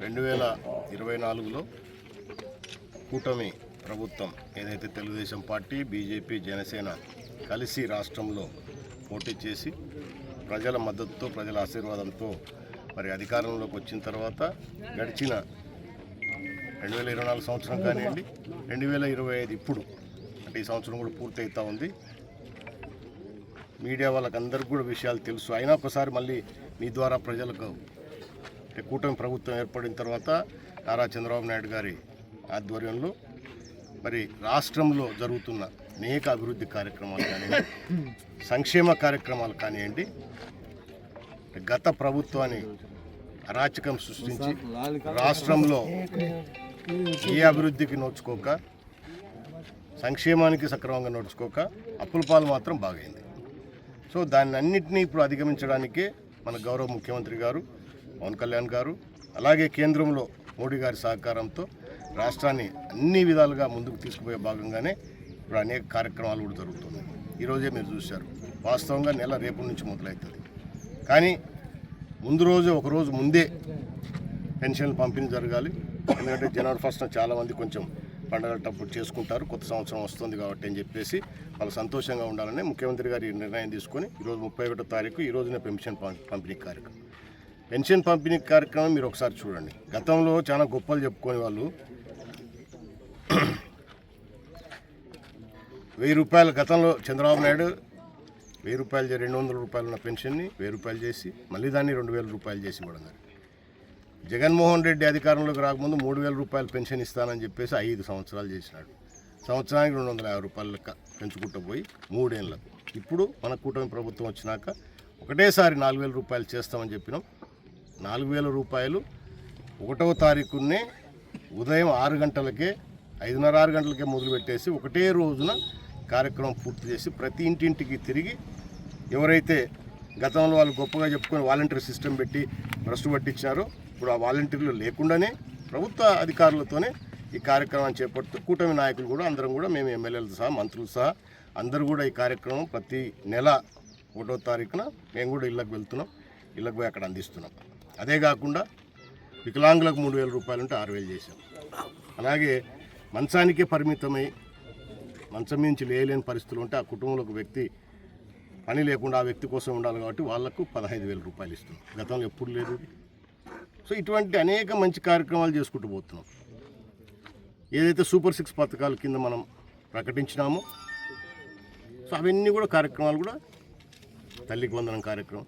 2024లో కూటమి ప్రభుత్వం ఏదైతే తెలుగుదేశం పార్టీ, బీజేపీ, జనసేన కలిసి రాష్ట్రంలో పోటీ చేసి ప్రజల మద్దతుతో, ప్రజల ఆశీర్వాదంతో మరి అధికారంలోకి వచ్చిన తర్వాత గడిచిన 2024 సంవత్సరం కానివ్వండి, 2025 ఇప్పుడు అంటే ఈ సంవత్సరం కూడా పూర్తి అవుతూ ఉంది. మీడియా వాళ్ళకందరికీ కూడా విషయాలు తెలుసు. అయినా ఒకసారి మళ్ళీ మీ ద్వారా ప్రజలకు కూటమి ప్రభుత్వం ఏర్పడిన తర్వాత నారా చంద్రబాబు నాయుడు గారి ఆధ్వర్యంలో మరి రాష్ట్రంలో జరుగుతున్న అనేక అభివృద్ధి కార్యక్రమాలు కానివ్వండి, సంక్షేమ కార్యక్రమాలు కానివ్వండి, గత ప్రభుత్వాన్ని అరాచకం సృష్టించి రాష్ట్రంలో ఏ అభివృద్ధికి నోచుకోక, సంక్షేమానికి సక్రమంగా నడుచుకోక అప్పుల పాలు మాత్రం బాగైంది. సో దాన్ని అన్నింటినీ ఇప్పుడు అధిగమించడానికే మన గౌరవ ముఖ్యమంత్రి గారు పవన్ కళ్యాణ్ గారు, అలాగే కేంద్రంలో మోడీ గారి సహకారంతో రాష్ట్రాన్ని అన్ని విధాలుగా ముందుకు తీసుకుపోయే భాగంగానే ఇప్పుడు అనేక కార్యక్రమాలు కూడా జరుగుతున్నాయి. ఈరోజే మీరు చూశారు, వాస్తవంగా నెల రేపటి నుంచి మొదలవుతుంది. కానీ ముందు రోజు ఒకరోజు ముందే పెన్షన్లు పంపిణీ జరగాలి. ఎందుకంటే జనవరి 1న చాలామంది కొంచెం పండగలటప్పుడు చేసుకుంటారు, కొత్త సంవత్సరం వస్తుంది కాబట్టి అని చెప్పేసి వాళ్ళు సంతోషంగా ఉండాలని ముఖ్యమంత్రి గారు ఈ నిర్ణయం తీసుకొని ఈరోజు 31వ తారీఖు ఈ రోజునే పెన్షన్ పంపిణీ కార్యక్రమం. పెన్షన్ పంపిణీ కార్యక్రమం మీరు ఒకసారి చూడండి. గతంలో చాలా గొప్పలు చెప్పుకొని వాళ్ళు 1000 రూపాయలు, గతంలో చంద్రబాబు నాయుడు 1000 రూపాయలు 200 రూపాయలు ఉన్న పెన్షన్ని 1000 రూపాయలు చేసి మళ్ళీ దాన్ని 2000 రూపాయలు చేసి ఇవ్వడం జరిగింది. జగన్మోహన్ రెడ్డి అధికారంలోకి రాకముందు 3000 రూపాయలు పెన్షన్ ఇస్తానని చెప్పేసి 5 సంవత్సరాలు చేసినాడు. సంవత్సరానికి 250 రూపాయలు లెక్క పెంచుకుంటూ పోయి 3 ఏళ్ళకు. ఇప్పుడు మన కూటమి ప్రభుత్వం వచ్చినాక ఒకటేసారి 4000 రూపాయలు చేస్తామని చెప్పినాం. 4000 రూపాయలు 1వ తారీఖునే ఉదయం 6 గంటలకే, 5:30-6 గంటలకే మొదలుపెట్టేసి ఒకటే రోజున కార్యక్రమం పూర్తి చేసి ప్రతి ఇంటింటికి తిరిగి ఎవరైతే గతంలో వాళ్ళు గొప్పగా చెప్పుకొని వాలంటీర్ సిస్టమ్ పెట్టి భ్రష్టు పట్టించారో ఇప్పుడు ఆ వాలంటీర్లు లేకుండానే ప్రభుత్వ అధికారులతోనే ఈ కార్యక్రమాన్ని చేపడుతూ కూటమి నాయకులు కూడా అందరం కూడా మేము ఎమ్మెల్యేలతో సహా, మంత్రులు సహా అందరూ కూడా ఈ కార్యక్రమం ప్రతి నెల 1వ తారీఖున మేము కూడా ఇళ్ళకు వెళ్తున్నాం, ఇళ్ళకు పోయి అక్కడ అందిస్తున్నాం. అదే కాకుండా వికలాంగులకు 3000 రూపాయలు ఉంటే 6000 చేశాం. అలాగే మంచానికే పరిమితమై మంచం నుంచి లేలేని పరిస్థితులు ఉంటే ఆ కుటుంబంలో ఒక వ్యక్తి పని లేకుండా ఆ వ్యక్తి కోసం ఉండాలి కాబట్టి వాళ్లకు 15000 రూపాయలు ఇస్తున్నాం. గతంలో ఎప్పుడు లేదు. సో ఇటువంటి అనేక మంచి కార్యక్రమాలు చేసుకుంటూ పోతున్నాం. ఏదైతే సూపర్ 6 పథకాల కింద మనం ప్రకటించినామో సో అవన్నీ కూడా కార్యక్రమాలు కూడా, తల్లికి వందనం కార్యక్రమం,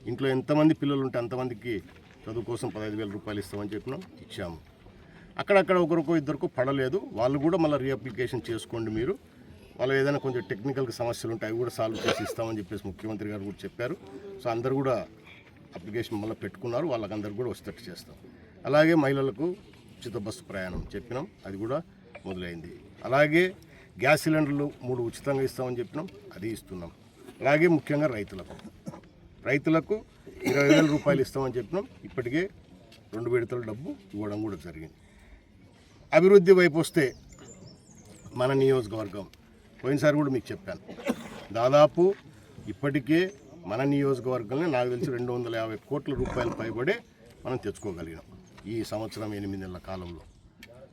ఇంట్లో ఎంతమంది పిల్లలు ఉంటే అంతమందికి చదువు కోసం 15000 రూపాయలు ఇస్తామని చెప్పినాం, ఇచ్చాము. అక్కడక్కడ ఒకరికో ఇద్దరికో పడలేదు, వాళ్ళు కూడా మళ్ళీ రీఅప్లికేషన్ చేసుకోండి మీరు, వాళ్ళు ఏదైనా కొంచెం టెక్నికల్ సమస్యలు ఉంటాయి అవి కూడా సాల్వ్ చేసి ఇస్తామని చెప్పేసి ముఖ్యమంత్రి గారు కూడా చెప్పారు. సో అందరు కూడా అప్లికేషన్ మళ్ళీ పెట్టుకున్నారు, వాళ్ళకందరూ కూడా వచ్చేటట్టు చేస్తాం. అలాగే మహిళలకు ఉచిత బస్సు ప్రయాణం చెప్పినాం, అది కూడా మొదలైంది. అలాగే గ్యాస్ సిలిండర్లు 3 ఉచితంగా ఇస్తామని చెప్పినాం, అది ఇస్తున్నాం. అలాగే ముఖ్యంగా రైతులకు 20000 రూపాయలు ఇస్తామని చెప్పినాం, ఇప్పటికే 2 విడతల డబ్బు ఇవ్వడం కూడా జరిగింది. అభివృద్ధి వైపు వస్తే మన నియోజకవర్గం పోయినసారి కూడా మీకు చెప్పాను, దాదాపు ఇప్పటికే మన నియోజకవర్గంలో నాకు తెలిసి 250 కోట్ల రూపాయలు పైబడే మనం తెచ్చుకోగలిగినాం ఈ సంవత్సరం 8 నెలల కాలంలో.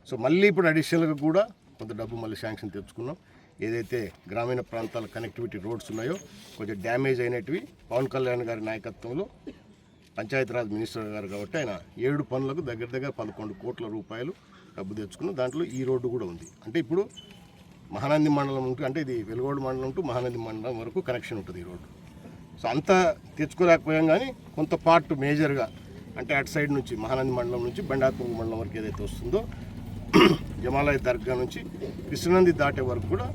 సో మళ్ళీ ఇప్పుడు అడిషనల్గా కూడా కొంత డబ్బు మళ్ళీ శాంక్షన్ తెచ్చుకున్నాం. ఏదైతే గ్రామీణ ప్రాంతాల కనెక్టివిటీ రోడ్స్ ఉన్నాయో కొంచెం డ్యామేజ్ అయినటివి పవన్ కళ్యాణ్ గారి నాయకత్వంలో పంచాయతీరాజ్ మినిస్టర్ గారు కాబట్టి ఆయన 7 పనులకు దగ్గర 11 కోట్ల రూపాయలు డబ్బు తెచ్చుకున్నాం. దాంట్లో ఈ రోడ్డు కూడా ఉంది. అంటే ఇప్పుడు మహానంది మండలం ఉంటూ, అంటే ఇది వెలుగోడు మండలం టు మహానంది మండలం వరకు కనెక్షన్ ఉంటుంది ఈ రోడ్డు. సో అంతా తెచ్చుకోలేకపోయాం, కానీ కొంత పార్ట్ మేజర్గా అంటే అటు సైడ్ నుంచి మహానంది మండలం నుంచి బండాత్మూరు మండలం వరకు ఏదైతే వస్తుందో జమాలయ దర్గా నుంచి కృష్ణనంది దాటే వరకు కూడా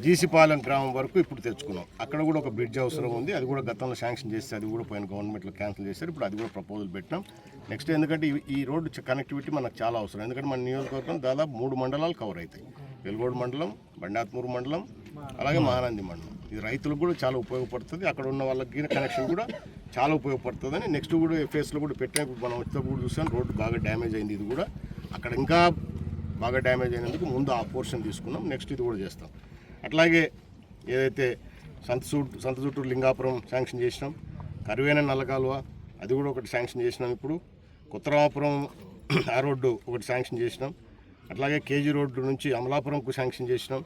జీసిపాలెం గ్రామం వరకు ఇప్పుడు తెచ్చుకున్నాం. అక్కడ కూడా ఒక బ్రిడ్జ్ అవసరం ఉంది, అది కూడా గతంలో శాంక్షన్ చేస్తే అది కూడా పోయిన గవర్నమెంట్లో క్యాన్సిల్ చేశారు. ఇప్పుడు అది కూడా ప్రపోజల్ పెట్టినాం. నెక్స్ట్ ఎందుకంటే ఈ రోడ్డు కనెక్టివిటీ మనకు చాలా అవసరం. ఎందుకంటే మన నియోజకవర్గం దాదాపు 3 మండలాలు కవర్ అవుతాయి, వెలుగోడు మండలం, బండాత్మూరు మండలం, అలాగే మహానంది మండలం. ఇది రైతులకు కూడా చాలా ఉపయోగపడుతుంది, అక్కడ ఉన్న వాళ్ళకి కనెక్షన్ కూడా చాలా ఉపయోగపడుతుందని నెక్స్ట్ కూడా ఫేస్లో కూడా పెట్టాము. మనం వచ్చేటప్పుడు కూడా చూసాం రోడ్డు బాగా డ్యామేజ్ అయింది. ఇది కూడా అక్కడ ఇంకా బాగా డ్యామేజ్ అయినందుకు ముందు ఆ పోర్షన్ తీసుకున్నాం, నెక్స్ట్ ఇది కూడా చేస్తాం. అట్లాగే ఏదైతే సంతచుట్టూరు లింగాపురం శాంక్షన్ చేసినాం, కరువేన నల్లకాలువ అది కూడా ఒకటి శాంక్షన్ చేసినాం. ఇప్పుడు కొత్తరామపురం ఆ రోడ్డు ఒకటి శాంక్షన్ చేసినాం. అట్లాగే కేజీ రోడ్డు నుంచి అమలాపురంకు శాంక్షన్ చేసినాం.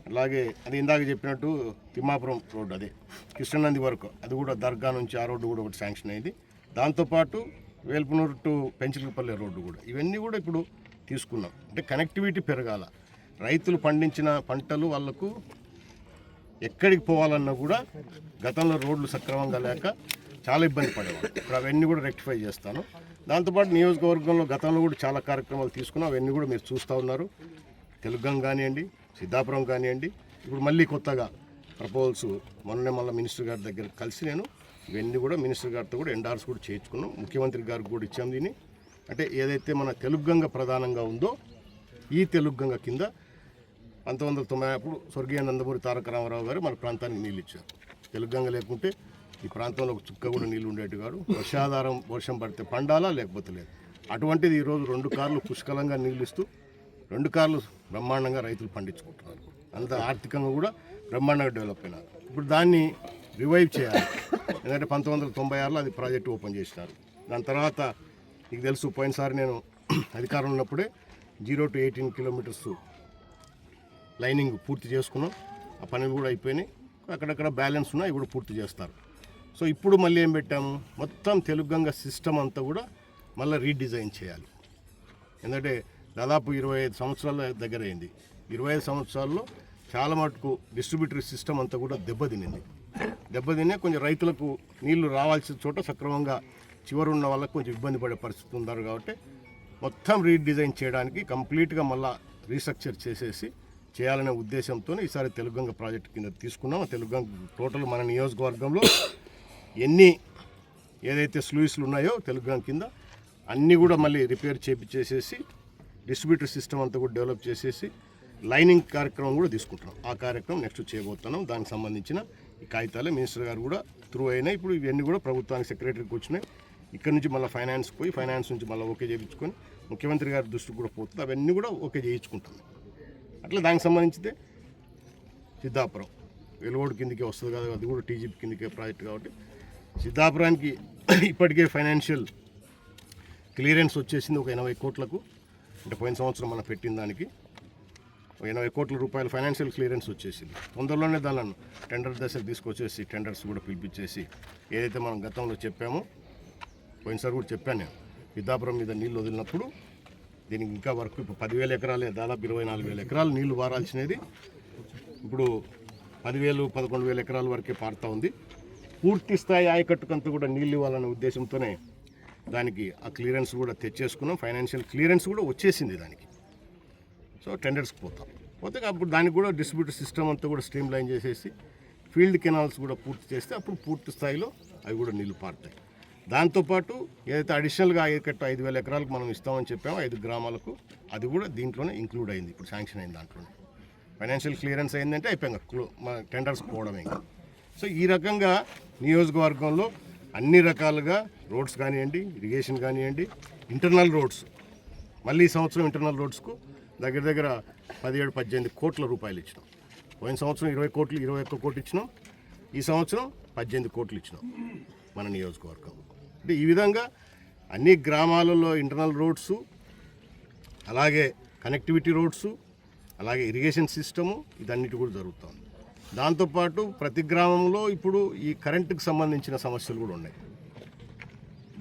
అలాగే అది ఇందాక చెప్పినట్టు తిమ్మాపురం రోడ్డు, అదే కృష్ణనంది వరకు, అది కూడా దర్గా నుంచి ఆ రోడ్డు కూడా ఒకటి శాంక్షన్ అయింది. దాంతోపాటు వేల్పునూరు టు పెంచలపల్లి రోడ్డు కూడా, ఇవన్నీ కూడా ఇప్పుడు తీసుకున్నాం. అంటే కనెక్టివిటీ పెరగాల, రైతులు పండించిన పంటలు వాళ్ళకు ఎక్కడికి పోవాలన్నా కూడా గతంలో రోడ్లు సక్రమంగా లేక చాలా ఇబ్బంది పడేవాళ్ళు. ఇప్పుడు అవన్నీ కూడా రెక్టిఫై చేస్తాను. దాంతోపాటు నియోజకవర్గంలో గతంలో కూడా చాలా కార్యక్రమాలు తీసుకున్నాం, అవన్నీ కూడా మీరు చూస్తూ ఉన్నారు. తెలుగం కానివ్వండి, సిద్ధాపురం కానివ్వండి, ఇప్పుడు మళ్ళీ కొత్తగా ప్రపోజల్స్ మళ్ళీ మినిస్టర్ గారి దగ్గర కలిసి నేను ఇవన్నీ కూడా మినిస్టర్ గారితో కూడా ఎండార్స్ కూడా చేయించుకున్నాం. ముఖ్యమంత్రి గారికి కూడా ఇచ్చాం దీన్ని. అంటే ఏదైతే మన తెలుగంగ ప్రధానంగా ఉందో ఈ తెలుగంగ కింద 1990 అప్పుడు స్వర్గీయ నందమూరి తారక రామారావు గారు మన ప్రాంతానికి నీళ్ళు ఇచ్చారు. తెలుగంగ లేకుంటే ఈ ప్రాంతంలో ఒక చుక్క కూడా నీళ్ళు ఉండేటి కాదు. వర్షాధారం, వర్షం పడితే పండాలా లేకపోతే లేదు. అటువంటిది ఈరోజు 2 కార్లు పుష్కలంగా నీళ్ళు ఇస్తూ 2 కార్లు బ్రహ్మాండంగా రైతులు పండించుకుంటున్నారు. అంత ఆర్థికంగా కూడా బ్రహ్మాండంగా డెవలప్ అయినారు. ఇప్పుడు దాన్ని రివైవ్ చేయాలి. ఎందుకంటే 1996లో అది ప్రాజెక్టు ఓపెన్ చేసినారు. దాని తర్వాత మీకు తెలుసు, పోయినసారి నేను అధికారంలో ఉన్నప్పుడే 0 to 18 కిలోమీటర్స్ లైనింగ్ పూర్తి చేసుకున్నాం. ఆ పనులు కూడా అయిపోయినాయి. అక్కడక్కడ బ్యాలెన్స్ ఉన్నాయి, అవి కూడా పూర్తి చేస్తారు. సో ఇప్పుడు మళ్ళీ ఏం పెట్టాము, మొత్తం తెలుగంగ సిస్టమ్ అంతా కూడా మళ్ళీ రీడిజైన్ చేయాలి. ఎందుకంటే దాదాపు 25 సంవత్సరాల దగ్గర అయింది. 25 సంవత్సరాల్లో చాలా మటుకు డిస్ట్రిబ్యూటరీ సిస్టమ్ అంతా కూడా దెబ్బతినే కొంచెం రైతులకు నీళ్లు రావాల్సిన చోట సక్రమంగా చివరున్న వాళ్ళకు కొంచెం ఇబ్బంది పడే పరిస్థితి ఉన్నారు. కాబట్టి మొత్తం రీడిజైన్ చేయడానికి కంప్లీట్గా మళ్ళీ రీస్ట్రక్చర్ చేసేసి చేయాలనే ఉద్దేశంతో ఈసారి తెలుగంగ ప్రాజెక్టు కింద తీసుకున్నాం. తెలుగంగ టోటల్ మన నియోజకవర్గంలో ఎన్ని ఏదైతే స్లూయిస్లు ఉన్నాయో తెలుగంగ కింద అన్నీ కూడా మళ్ళీ రిపేర్ చేసేసి డిస్ట్రిబ్యూటర్ సిస్టమ్ అంతా కూడా డెవలప్ చేసేసి లైనింగ్ కార్యక్రమం కూడా తీసుకుంటున్నాం. ఆ కార్యక్రమం నెక్స్ట్ చేయబోతున్నాం. దానికి సంబంధించిన ఈ కాగితాలే మినిస్టర్ గారు కూడా త్రూ అయినాయి. ఇప్పుడు ఇవన్నీ కూడా ప్రభుత్వానికి సెక్రటరీకి వచ్చినాయి. ఇక్కడ నుంచి మళ్ళీ ఫైనాన్స్ పోయి ఫైనాన్స్ నుంచి మళ్ళీ ఓకే చేయించుకొని ముఖ్యమంత్రి గారి దృష్టికి కూడా పోతుంది. అవన్నీ కూడా ఓకే చేయించుకుంటుంది. అట్లా దానికి సంబంధించితే సిద్ధాపురం వెలుగోడు కిందకే వస్తుంది కదా, అది కూడా టీజీపీ కిందకే ప్రాజెక్ట్. కాబట్టి సిద్ధాపురానికి ఇప్పటికే ఫైనాన్షియల్ క్లియరెన్స్ వచ్చేసింది ఒక 80 కోట్లకు. అంటే పోయిన సంవత్సరం మనం పెట్టిన దానికి 80 కోట్ల రూపాయల ఫైనాన్షియల్ క్లియరెన్స్ వచ్చేసింది. తొందరలోనే దానిని టెండర్ దశకు తీసుకొచ్చేసి టెండర్స్ కూడా పిలిపించేసి ఏదైతే మనం గతంలో చెప్పామో, పోయినసారి కూడా చెప్పాను నేను, సిద్ధాపురం మీద నీళ్ళు వదిలినప్పుడు దీనికి ఇంకా వర్క్ ఇప్పుడు 10,000 ఎకరాలే, దాదాపు 24,000 ఎకరాలు నీళ్లు వారాల్సినది ఇప్పుడు 10,000, 11,000 ఎకరాల వరకే పారుతూ ఉంది. పూర్తి స్థాయి ఆయకట్టుకంతా కూడా నీళ్ళు ఇవ్వాలనే ఉద్దేశంతోనే దానికి ఆ క్లియరెన్స్ కూడా తెచ్చేసుకున్నాం. ఫైనాన్షియల్ క్లియరెన్స్ కూడా వచ్చేసింది దానికి. సో టెండర్స్కి పోతే అప్పుడు దానికి కూడా డిస్ట్రిబ్యూటర్ సిస్టమ్ అంతా కూడా స్ట్రీమ్ లైన్ చేసేసి ఫీల్డ్ కెనాల్స్ కూడా పూర్తి చేస్తే అప్పుడు పూర్తి స్థాయిలో అవి కూడా నీళ్లు పారుతాయి. దాంతోపాటు ఏదైతే అడిషనల్గా ఆయకట్టు 5,000 ఎకరాలకు మనం ఇస్తామని చెప్పామో 5 గ్రామాలకు, అది కూడా దీంట్లోనే ఇంక్లూడ్ అయింది. ఇప్పుడు శాంక్షన్ అయింది. దాంట్లోనే ఫైనాన్షియల్ క్లియరెన్స్ అయిందంటే అయిపోయింది, మన టెండర్స్ పోవడమే. సో ఈ రకంగా నియోజకవర్గంలో అన్ని రకాలుగా రోడ్స్ కానివ్వండి, ఇరిగేషన్ కానివ్వండి, ఇంటర్నల్ రోడ్స్, మళ్ళీ ఈ సంవత్సరం ఇంటర్నల్ రోడ్స్కు దగ్గర 17-18 కోట్ల రూపాయలు ఇచ్చినాం. పోయిన సంవత్సరం 20 కోట్లు, 21 కోట్లు ఇచ్చినాం. ఈ సంవత్సరం 18 కోట్లు ఇచ్చినాం మన నియోజకవర్గం. అంటే ఈ విధంగా అన్ని గ్రామాలలో ఇంటర్నల్ రోడ్సు, అలాగే కనెక్టివిటీ రోడ్సు, అలాగే ఇరిగేషన్ సిస్టము, ఇదన్నిటి కూడా జరుగుతుంది. దాంతోపాటు ప్రతి గ్రామంలో ఇప్పుడు ఈ కరెంటుకు సంబంధించిన సమస్యలు కూడా ఉన్నాయి.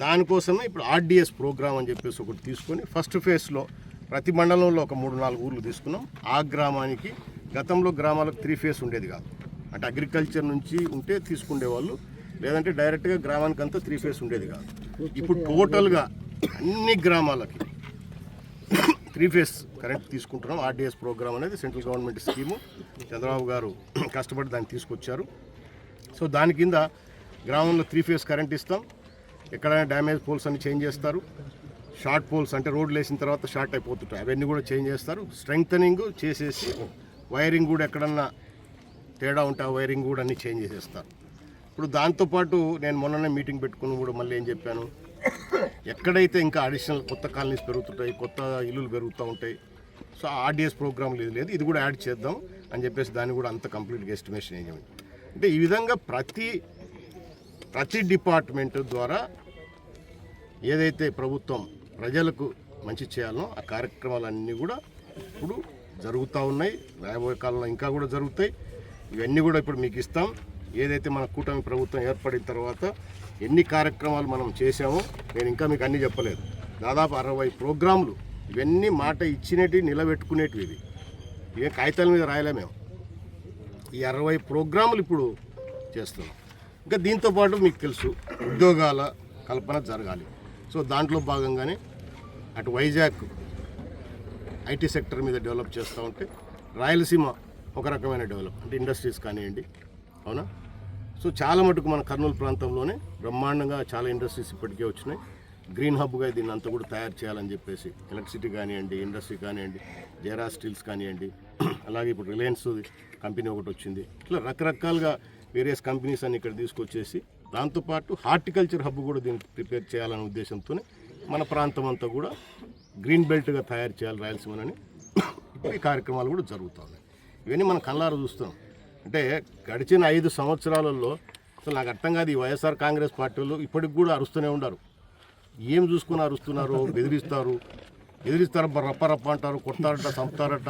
దానికోసమే ఇప్పుడు ఆర్డిఎస్ ప్రోగ్రామ్ అని చెప్పేసి ఒకటి తీసుకొని ఫస్ట్ ఫేజ్లో ప్రతి మండలంలో ఒక 3-4 ఊర్లు తీసుకున్నాం. ఆ గ్రామానికి గతంలో గ్రామాలకు 3 ఫేజ్ ఉండేది కాదు. అంటే అగ్రికల్చర్ నుంచి ఉంటే తీసుకునేవాళ్ళు, లేదంటే డైరెక్ట్గా గ్రామానికి అంతా 3 ఫేజ్ ఉండేది కాదు. ఇప్పుడు టోటల్గా అన్ని గ్రామాలకి 3 ఫేజ్ కరెంట్ తీసుకుంటున్నాం. ఆర్డిఎస్ ప్రోగ్రామ్ అనేది సెంట్రల్ గవర్నమెంట్ స్కీము. చంద్రబాబు గారు కష్టపడి దాన్ని తీసుకొచ్చారు. సో దాని కింద గ్రామంలో 3 ఫేజ్ కరెంట్ ఇస్తాం. ఎక్కడైనా డ్యామేజ్ పోల్స్ అన్ని చేంజ్ చేస్తారు. షార్ట్ పోల్స్ అంటే రోడ్లు వేసిన తర్వాత షార్ట్ అయిపోతుంటాయి, అవన్నీ కూడా చేంజ్ చేస్తారు. స్ట్రెంగ్తనింగ్ చేసేసి వైరింగ్ కూడా ఎక్కడన్నా తేడా ఉంటే ఆ వైరింగ్ కూడా అన్నీ చేంజ్ చేసేస్తారు. ఇప్పుడు దాంతోపాటు నేను మొన్ననే మీటింగ్ పెట్టుకుని కూడా మళ్ళీ ఏం చెప్పాను, ఎక్కడైతే ఇంకా అడిషనల్ కొత్త కాలనీస్ పెరుగుతుంటాయి, కొత్త ఇల్లులు పెరుగుతూ ఉంటాయి, సో ఆర్డిఎస్ ప్రోగ్రామ్ లేదు ఇది కూడా యాడ్ చేద్దాం అని చెప్పేసి దాన్ని కూడా అంత కంప్లీట్గా ఎస్టిమేషన్ వేయమని. అంటే ఈ విధంగా ప్రతి డిపార్ట్మెంట్ ద్వారా ఏదైతే ప్రభుత్వం ప్రజలకు మంచి చేయాలనో ఆ కార్యక్రమాలన్నీ కూడా ఇప్పుడు జరుగుతూ ఉన్నాయి. రాబోయే కాలంలో ఇంకా కూడా జరుగుతాయి. ఇవన్నీ కూడా ఇప్పుడు మీకు ఇస్తాం. ఏదైతే మన కూటమి ప్రభుత్వం ఏర్పడిన తర్వాత ఎన్ని కార్యక్రమాలు మనం చేశామో నేను ఇంకా మీకు అన్నీ చెప్పలేదు. దాదాపు 60 ప్రోగ్రాంలు. ఇవన్నీ మాట ఇచ్చినవి నిలబెట్టుకునేటివి. ఇవే కాగితాల మీద రాయలే మేము. ఈ 60 ప్రోగ్రాములు ఇప్పుడు చేస్తున్నాం. ఇంకా దీంతోపాటు మీకు తెలుసు ఉద్యోగాల కల్పన జరగాలి. సో దాంట్లో భాగంగానే అటు వైజాగ్ ఐటీ సెక్టర్ మీద డెవలప్ చేస్తూ ఉంటే రాయలసీమ ఒక రకమైన డెవలప్ అంటే ఇండస్ట్రీస్ కానివ్వండి, అవునా. సో చాలా మటుకు మన కర్నూలు ప్రాంతంలోనే బ్రహ్మాండంగా చాలా ఇండస్ట్రీస్ ఇప్పటికే వచ్చినాయి. గ్రీన్ హబ్గా దీన్ని అంతా కూడా తయారు చేయాలని చెప్పేసి ఎలక్ట్రిసిటీ కానివ్వండి, ఇండస్ట్రీ కానివ్వండి, జేరా స్టీల్స్ కానివ్వండి, అలాగే ఇప్పుడు రిలయన్స్ కంపెనీ ఒకటి వచ్చింది. ఇట్లా రకరకాలుగా వేరియస్ కంపెనీస్ అన్ని ఇక్కడ తీసుకొచ్చేసి దాంతోపాటు హార్టికల్చర్ హబ్ కూడా దీనికి ప్రిపేర్ చేయాలనే ఉద్దేశంతోనే మన ప్రాంతం అంతా కూడా గ్రీన్ బెల్ట్గా తయారు చేయాలి రాయలసీమని ఇప్పుడు ఈ కార్యక్రమాలు కూడా జరుగుతున్నాయి. ఇవన్నీ మనం కళ్ళారా చూస్తున్నాం. అంటే గడిచిన 5 సంవత్సరాలలో అసలు నాకు అర్థం కాదు. ఈ వైఎస్ఆర్ కాంగ్రెస్ పార్టీలు ఇప్పటికి కూడా అరుస్తూనే ఉన్నారు. ఏం చూసుకుని అరుస్తున్నారు? బెదిరిస్తారు రప్ప రప్ప అంటారు, కొడతారట, చంపుతారట,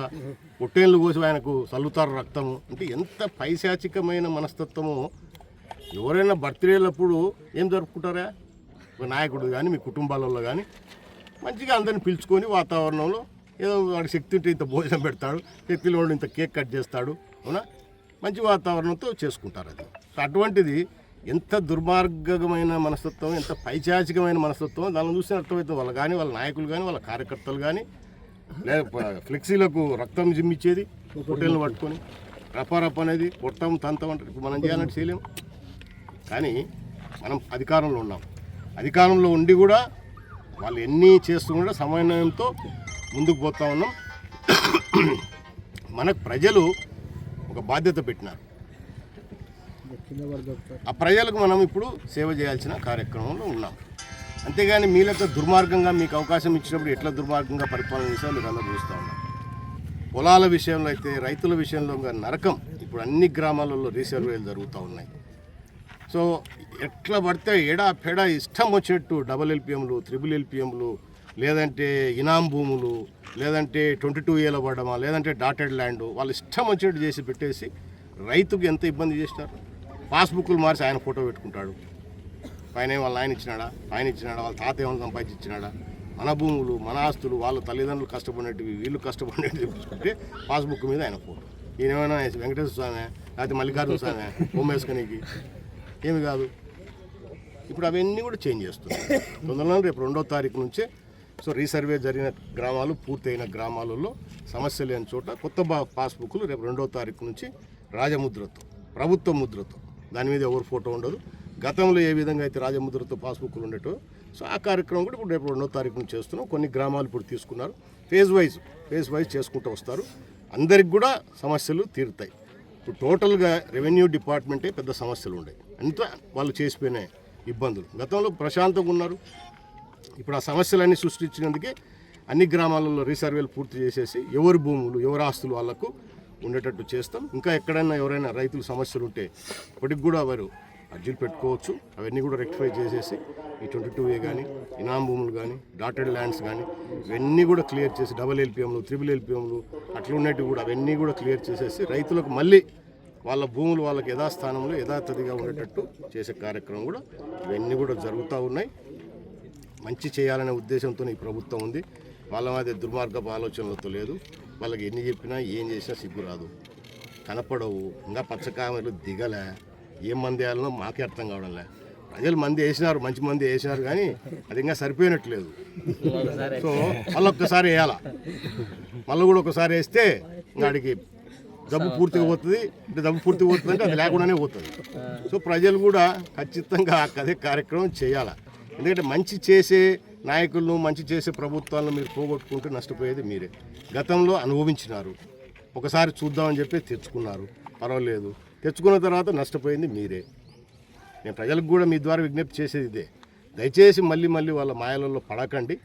పొట్టేళ్ళు కోసి ఆయనకు చల్లుతారు రక్తము. అంటే ఎంత పైశాచికమైన మనస్తత్వమో. ఎవరైనా బర్త్డేలప్పుడు ఏం జరుపుకుంటారా? ఒక నాయకుడు కానీ మీ కుటుంబాలలో కానీ మంచిగా అందరిని పిలుచుకొని వాతావరణంలో ఏదో వాడి శక్తి ఉంటే ఇంత భోజనం పెడతాడు, శక్తిలో ఇంత కేక్ కట్ చేస్తాడు, అవునా, మంచి వాతావరణంతో చేసుకుంటారు. అది అటువంటిది ఎంత దుర్మార్గమైన మనస్తత్వం, ఎంత పైచాచికమైన మనస్తత్వం దాన్ని చూస్తే అర్థమవుతుంది. వాళ్ళు కానీ వాళ్ళ నాయకులు కానీ వాళ్ళ కార్యకర్తలు కానీ లేదా ఫ్లెక్సీలకు రక్తం జిమ్మిచ్చేది హోటల్ని పట్టుకొని రపారప్ అనేది కొట్టం తంతం అంటే ఇప్పుడు మనం చేయాలంటే చేయలేము. కానీ మనం అధికారంలో ఉన్నాం. అధికారంలో ఉండి కూడా వాళ్ళు ఎన్ని చేస్తూ కూడా సమన్వయంతో ముందుకు పోతా ఉన్నాం. మనకు ప్రజలు ఒక బాధ్యత పెట్టినారు. ఆ ప్రజలకు మనం ఇప్పుడు సేవ చేయాల్సిన కార్యక్రమంలో ఉన్నాం. అంతేగాని మీలతో దుర్మార్గంగా మీకు అవకాశం ఇచ్చినప్పుడు ఎట్లా దుర్మార్గంగా పరిపాలన చేసామో మీరు అందరూ చూస్తూ ఉన్నారు. పొలాల విషయంలో అయితే రైతుల విషయంలో నరకం. ఇప్పుడు అన్ని గ్రామాలలో రీసర్వేలు జరుగుతూ ఉన్నాయి. సో ఎట్లా పడితే ఎడా పెడా ఇష్టం వచ్చినట్టు డబుల్ ఎల్పిఎంలు, త్రిబుల్ ఎల్పిఎంలు, లేదంటే ఇనాం భూములు, లేదంటే 22 ఏళ్ళ పడమా, లేదంటే డాటెడ్ ల్యాండ్ వాళ్ళు ఇష్టం వచ్చినట్టు చేసి పెట్టేసి రైతుకు ఎంత ఇబ్బంది చేసినారు. పాస్బుక్లు మార్చి ఆయన ఫోటో పెట్టుకుంటాడు. పైన వాళ్ళ ఆయన ఇచ్చినాడా, వాళ్ళ తాత ఏమైనా సంపాదించి ఇచ్చినాడా? మన భూములు, మన ఆస్తులు, వాళ్ళ తల్లిదండ్రులు కష్టపడినట్టు వీళ్ళు కష్టపడినట్టు చూపించుకుంటే పాస్బుక్ మీద ఆయన ఫోటో. ఈయన ఏమైనా వెంకటేశ్వర స్వామి లేకపోతే మల్లికార్జున స్వామి హోమ్ వేసుకునేకి ఏమి కాదు. ఇప్పుడు అవన్నీ కూడా చేంజ్ చేస్తున్నాయి. తొందరలో రేపు 2వ తారీఖు నుంచే సో రీసర్వే జరిగిన గ్రామాలు, పూర్తయిన గ్రామాలలో సమస్య లేని చోట కొత్త పాస్బుక్లు రేపు 2వ తారీఖు నుంచి రాజముద్రతో, ప్రభుత్వ ముద్రతో, దాని మీద ఎవరు ఫోటో ఉండదు. గతంలో ఏ విధంగా అయితే రాజముద్రతో పాస్బుక్లు ఉండేటో సో ఆ కార్యక్రమం కూడా ఇప్పుడు రేపు 2వ తారీఖు నుంచి చేస్తున్నాం. కొన్ని గ్రామాలు ఇప్పుడు తీసుకున్నారు. ఫేజ్ వైజ్ చేసుకుంటూ వస్తారు. అందరికి కూడా సమస్యలు తీరుతాయి. ఇప్పుడు టోటల్గా రెవెన్యూ డిపార్ట్మెంటే పెద్ద సమస్యలు ఉన్నాయి. అంతా వాళ్ళు చేసిపోయిన ఇబ్బందులు. గతంలో ప్రశాంతంగా ఉన్నారు. ఇప్పుడు ఆ సమస్యలన్నీ సృష్టించినందుకే అన్ని గ్రామాలలో రీసర్వేలు పూర్తి చేసేసి ఎవరి భూములు, ఎవరి ఆస్తులు వాళ్ళకు ఉండేటట్టు చేస్తాం. ఇంకా ఎక్కడైనా ఎవరైనా రైతులు సమస్యలు ఉంటే ఇప్పటికి కూడా వారు అర్జీలు పెట్టుకోవచ్చు. అవన్నీ కూడా రెక్టిఫై చేసేసి ఈ 22A కానీ, ఇనాం భూములు కానీ, డాటెడ్ ల్యాండ్స్ కానీ ఇవన్నీ కూడా క్లియర్ చేసి డబుల్ ఎల్పిఎంలు, త్రిబుల్ ఎల్పిఎంలు అట్లా ఉన్నట్టు కూడా అవన్నీ కూడా క్లియర్ చేసేసి రైతులకు మళ్ళీ వాళ్ళ భూములు వాళ్ళకి యథాస్థానంలో యథాతథిగా ఉండేటట్టు చేసే కార్యక్రమం కూడా ఇవన్నీ కూడా జరుగుతూ ఉన్నాయి. మంచి చేయాలనే ఉద్దేశంతో ఈ ప్రభుత్వం ఉంది. వాళ్ళ మధ్య దుర్మార్గపు ఆలోచనలతో లేదు. వాళ్ళకి ఎన్ని చెప్పినా ఏం చేసినా సిగ్గు రాదు, కనపడవు. ఇంకా పచ్చకామెలు దిగలే. ఏం మంది వేయాలనో మాకే అర్థం కావడంలే. ప్రజలు మంది వేసినారు, మంచి మంది వేసినారు, కానీ అది ఇంకా సరిపోయినట్లేదు. సో మళ్ళీ ఒక్కసారి వేయాలా, మళ్ళీ కూడా ఒకసారి వేస్తే వాడికి డబ్బు పూర్తిగా పోతుంది. అంటే డబ్బు పూర్తిగా పోతుంది అంటే అది లేకుండానే పోతుంది. సో ప్రజలు కూడా ఖచ్చితంగా అదే కార్యక్రమం చేయాలి. ఎందుకంటే మంచి చేసే నాయకులను, మంచి చేసే ప్రభుత్వాలను మీరు పోగొట్టుకుంటూ నష్టపోయేది మీరే. గతంలో అనుభవించినారు, ఒకసారి చూద్దామని చెప్పి తెచ్చుకున్నారు, పర్వాలేదు. తెచ్చుకున్న తర్వాత నష్టపోయింది మీరే. నేను ప్రజలకు కూడా మీ ద్వారా విజ్ఞప్తి చేసేది ఇదే. దయచేసి మళ్ళీ వాళ్ళ మాయలలో పడకండి.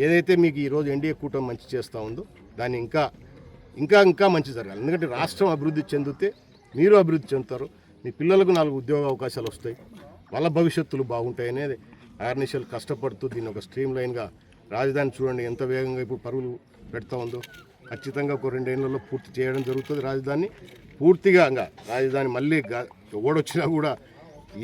ఏదైతే మీకు ఈరోజు ఎన్డీఏ కూటమి మంచి చేస్తూ ఉందో దాన్ని ఇంకా మంచి జరగాలి. ఎందుకంటే రాష్ట్రం అభివృద్ధి చెందితే మీరు అభివృద్ధి చెందుతారు, మీ పిల్లలకు 4 ఉద్యోగ అవకాశాలు వస్తాయి, వాళ్ళ భవిష్యత్తులు బాగుంటాయి అనేది అహర్నిశలు కష్టపడుతూ దీన్ని ఒక స్ట్రీమ్ లైన్గా రాజధాని చూడండి ఎంత వేగంగా ఇప్పుడు పరుగులు పెడతా ఉందో. ఖచ్చితంగా ఒక 2 ఏళ్లలో పూర్తి చేయడం జరుగుతుంది రాజధాని పూర్తిగా. రాజధాని మళ్ళీ ఓడొచ్చినా కూడా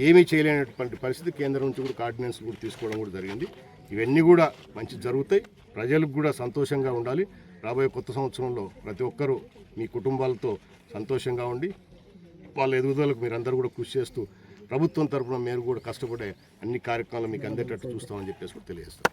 ఏమీ చేయలేనటువంటి పరిస్థితి. కేంద్రం నుంచి కూడా ఆర్డినెన్స్ కూడా తీసుకోవడం కూడా జరిగింది. ఇవన్నీ కూడా మంచి జరుగుతాయి. ప్రజలకు కూడా సంతోషంగా ఉండాలి. రాబోయే కొత్త సంవత్సరంలో ప్రతి ఒక్కరూ మీ కుటుంబాలతో సంతోషంగా ఉండి వాళ్ళ ఎదుగుదలకు మీరందరూ కూడా కృషి చేస్తూ ప్రభుత్వం తరఫున మీరు కూడా కష్టపడే అన్ని కార్యక్రమాలు మీకు అందేటట్టు చూస్తామని చెప్పేసి కూడా తెలియజేస్తాం.